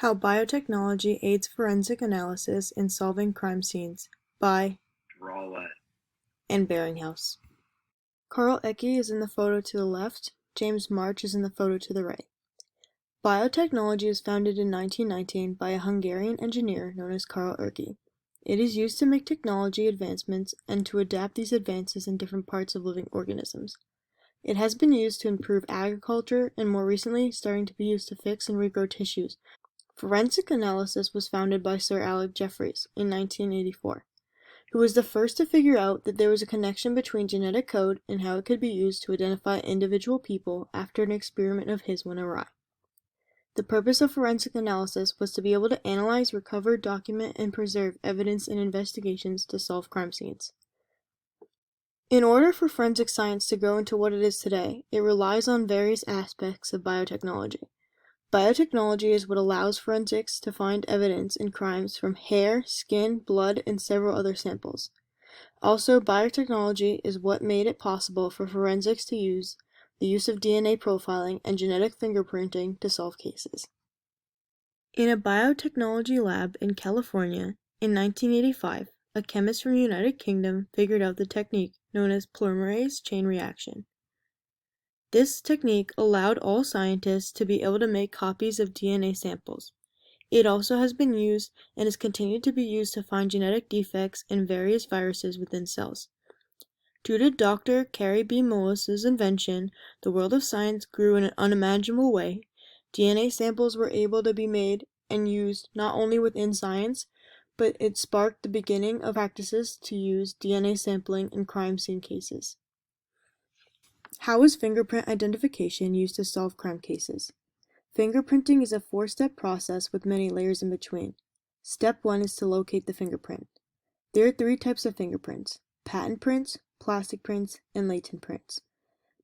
How Biotechnology Aids Forensic Analysis in Solving Crime Scenes by and Baringhouse. Carl Ecke is in the photo to the left, James March is in the photo to the right. Biotechnology was founded in 1919 by a Hungarian engineer known as Carl Ecke. It is used to make technology advancements and to adapt these advances in different parts of living organisms. It has been used to improve agriculture and more recently starting to be used to fix and regrow tissues. Forensic analysis was founded by Sir Alec Jeffreys in 1984, who was the first to figure out that there was a connection between genetic code and how it could be used to identify individual people after an experiment of his went awry. The purpose of forensic analysis was to be able to analyze, recover, document, and preserve evidence in investigations to solve crime scenes. In order for forensic science to grow into what it is today, it relies on various aspects of biotechnology. Biotechnology is what allows forensics to find evidence in crimes from hair, skin, blood, and several other samples. Also, biotechnology is what made it possible for forensics to use the use of DNA profiling and genetic fingerprinting to solve cases. In a biotechnology lab in California in 1985, a chemist from the United Kingdom figured out the technique known as polymerase chain reaction. This technique allowed all scientists to be able to make copies of DNA samples. It also has been used and is continued to be used to find genetic defects in various viruses within cells. Due to Dr. Carrie B. Mullis's invention, the world of science grew in an unimaginable way. DNA samples were able to be made and used not only within science, but it sparked the beginning of practices to use DNA sampling in crime scene cases. How is fingerprint identification used to solve crime cases? Fingerprinting is a 4-step process with many layers in between. Step 1 is to locate the fingerprint. There are 3 types of fingerprints: patent prints, plastic prints, and latent prints.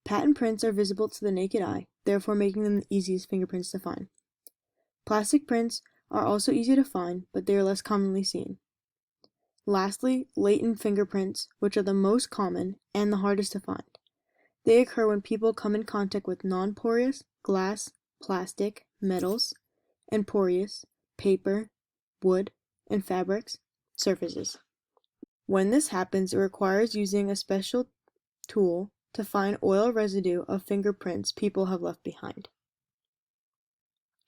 Patent prints are visible to the naked eye, therefore making them the easiest fingerprints to find. Plastic prints are also easy to find, but they are less commonly seen. Lastly, latent fingerprints, which are the most common and the hardest to find. They occur when people come in contact with non-porous, glass, plastic, metals, and porous, paper, wood, and fabrics, surfaces. When this happens, it requires using a special tool to find oil residue of fingerprints people have left behind.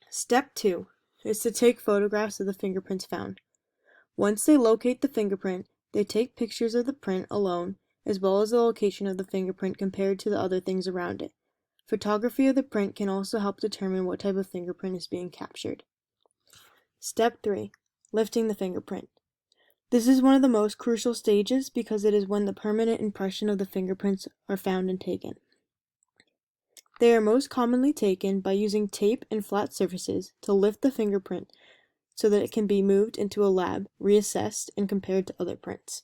Step 2 is to take photographs of the fingerprints found. Once they locate the fingerprint, they take pictures of the print alone, as well as the location of the fingerprint compared to the other things around it. Photography of the print can also help determine what type of fingerprint is being captured. Step 3. Lifting the fingerprint. This is one of the most crucial stages because it is when the permanent impression of the fingerprints are found and taken. They are most commonly taken by using tape and flat surfaces to lift the fingerprint so that it can be moved into a lab, reassessed, and compared to other prints.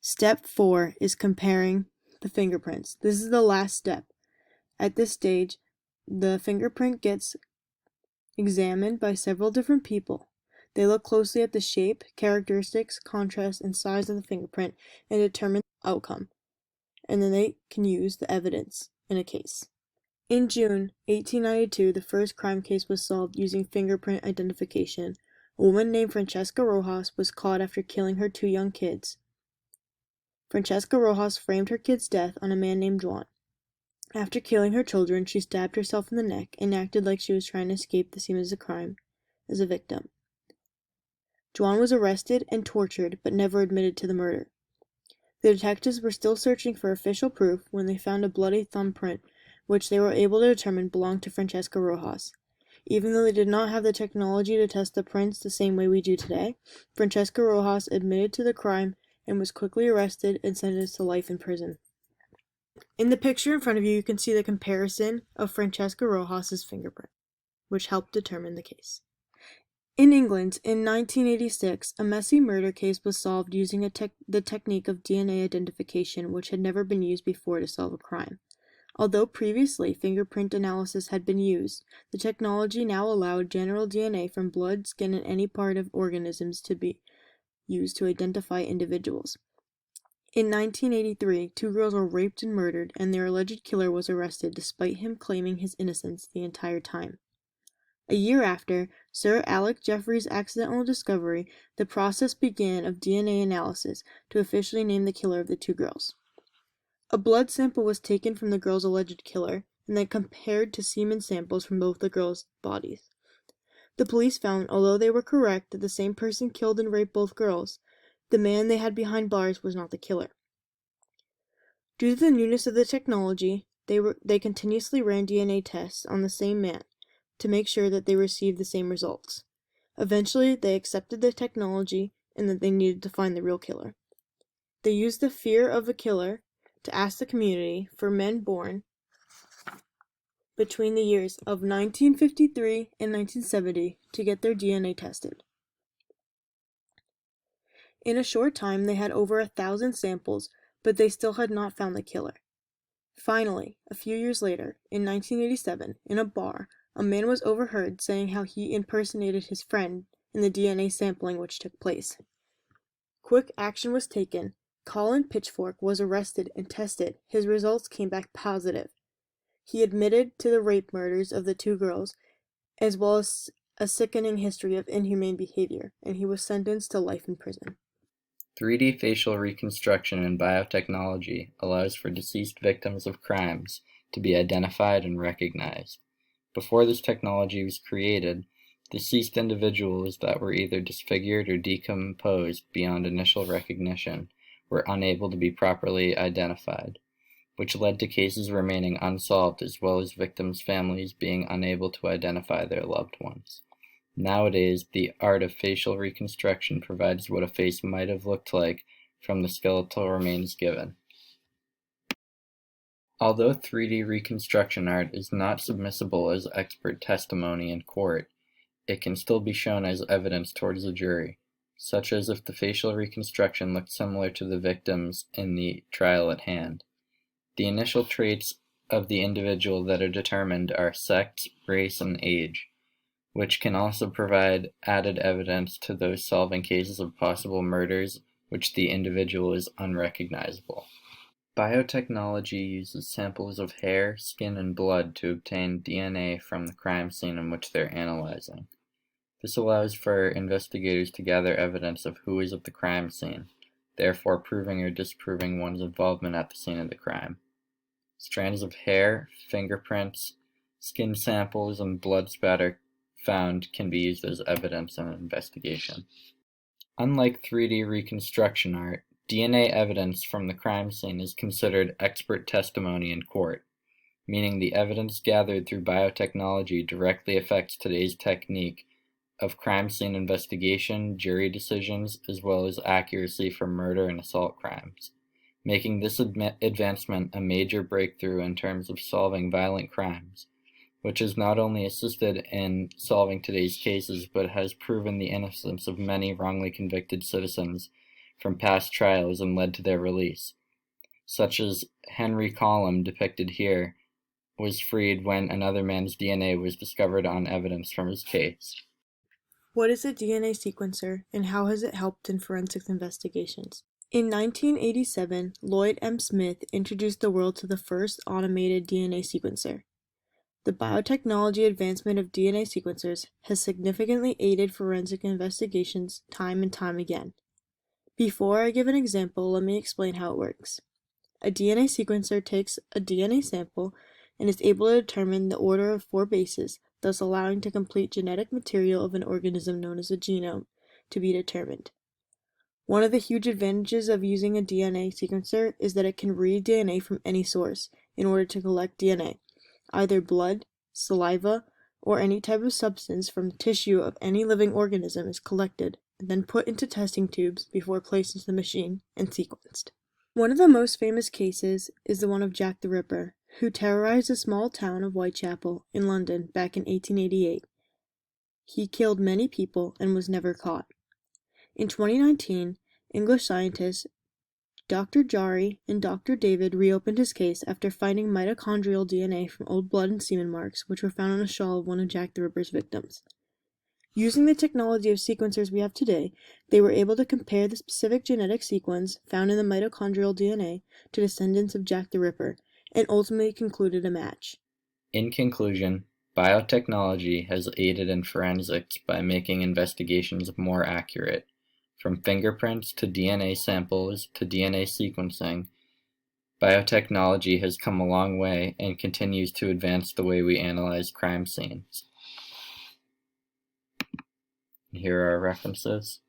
Step 4 is comparing the fingerprints. This is the last step. At this stage, the fingerprint gets examined by several different people. They look closely at the shape, characteristics, contrast, and size of the fingerprint and determine the outcome, and then they can use the evidence in a case. In June 1892, the first crime case was solved using fingerprint identification. A woman named Francesca Rojas was caught after killing her 2 young kids. Francesca Rojas framed her kids' death on a man named Juan. After killing her children, she stabbed herself in the neck and acted like she was trying to escape the scene of the crime as a victim. Juan was arrested and tortured, but never admitted to the murder. The detectives were still searching for official proof when they found a bloody thumbprint, which they were able to determine belonged to Francesca Rojas. Even though they did not have the technology to test the prints the same way we do today, Francesca Rojas admitted to the crime and was quickly arrested and sentenced to life in prison. In the picture in front of you, you can see the comparison of Francesca Rojas's fingerprint, which helped determine the case. In England, in 1986, a messy murder case was solved using the technique of DNA identification, which had never been used before to solve a crime. Although previously fingerprint analysis had been used, the technology now allowed general DNA from blood, skin, and any part of organisms to be used to identify individuals. In 1983, 2 girls were raped and murdered, and their alleged killer was arrested despite him claiming his innocence the entire time. A year after Sir Alec Jeffrey's accidental discovery, the process began of DNA analysis to officially name the killer of the two girls. A blood sample was taken from the girls' alleged killer and then compared to semen samples from both the girls' bodies. The police found, although they were correct that the same person killed and raped both girls, the man they had behind bars was not the killer. Due to the newness of the technology, they continuously ran DNA tests on the same man to make sure that they received the same results. Eventually, they accepted the technology and that they needed to find the real killer. They used the fear of the killer to ask the community for men born between the years of 1953 and 1970 to get their DNA tested. In a short time, they had over 1,000 samples, but they still had not found the killer. Finally, a few years later, in 1987, in a bar, a man was overheard saying how he impersonated his friend in the DNA sampling which took place. Quick action was taken. Colin Pitchfork was arrested and tested. His results came back positive. He admitted to the rape murders of the two girls, as well as a sickening history of inhumane behavior, and he was sentenced to life in prison. 3D facial reconstruction in biotechnology allows for deceased victims of crimes to be identified and recognized. Before this technology was created, deceased individuals that were either disfigured or decomposed beyond initial recognition were unable to be properly identified, which led to cases remaining unsolved as well as victims' families being unable to identify their loved ones. Nowadays, the art of facial reconstruction provides what a face might have looked like from the skeletal remains given. Although 3D reconstruction art is not submissible as expert testimony in court, it can still be shown as evidence towards a jury, such as if the facial reconstruction looked similar to the victims in the trial at hand. The initial traits of the individual that are determined are sex, race, and age, which can also provide added evidence to those solving cases of possible murders which the individual is unrecognizable. Biotechnology uses samples of hair, skin, and blood to obtain DNA from the crime scene in which they're analyzing. This allows for investigators to gather evidence of who is at the crime scene, therefore proving or disproving one's involvement at the scene of the crime. Strands of hair, fingerprints, skin samples, and blood spatter found can be used as evidence in an investigation. Unlike 3D reconstruction art, DNA evidence from the crime scene is considered expert testimony in court, meaning the evidence gathered through biotechnology directly affects today's technique of crime scene investigation, jury decisions, as well as accuracy for murder and assault crimes, making this advancement a major breakthrough in terms of solving violent crimes, which has not only assisted in solving today's cases, but has proven the innocence of many wrongly convicted citizens from past trials and led to their release, such as Henry Collum, depicted here, was freed when another man's DNA was discovered on evidence from his case. What is a DNA sequencer, and how has it helped in forensics investigations? In 1987, Lloyd M. Smith introduced the world to the first automated DNA sequencer. The biotechnology advancement of DNA sequencers has significantly aided forensic investigations time and time again. Before I give an example, let me explain how it works. A DNA sequencer takes a DNA sample and is able to determine the order of 4 bases, thus allowing the complete genetic material of an organism known as a genome to be determined. One of the huge advantages of using a DNA sequencer is that it can read DNA from any source in order to collect DNA, either blood, saliva, or any type of substance from the tissue of any living organism is collected and then put into testing tubes before placed into the machine and sequenced. One of the most famous cases is the one of Jack the Ripper, who terrorized the small town of Whitechapel in London back in 1888. He killed many people and was never caught. In 2019, English scientists Dr. Jari and Dr. David reopened his case after finding mitochondrial DNA from old blood and semen marks, which were found on a shawl of one of Jack the Ripper's victims. Using the technology of sequencers we have today, they were able to compare the specific genetic sequence found in the mitochondrial DNA to descendants of Jack the Ripper, and ultimately concluded a match. In conclusion, Biotechnology has aided in forensics by making investigations more accurate. From fingerprints to DNA samples to DNA sequencing, biotechnology has come a long way and continues to advance the way we analyze crime scenes. Here are references.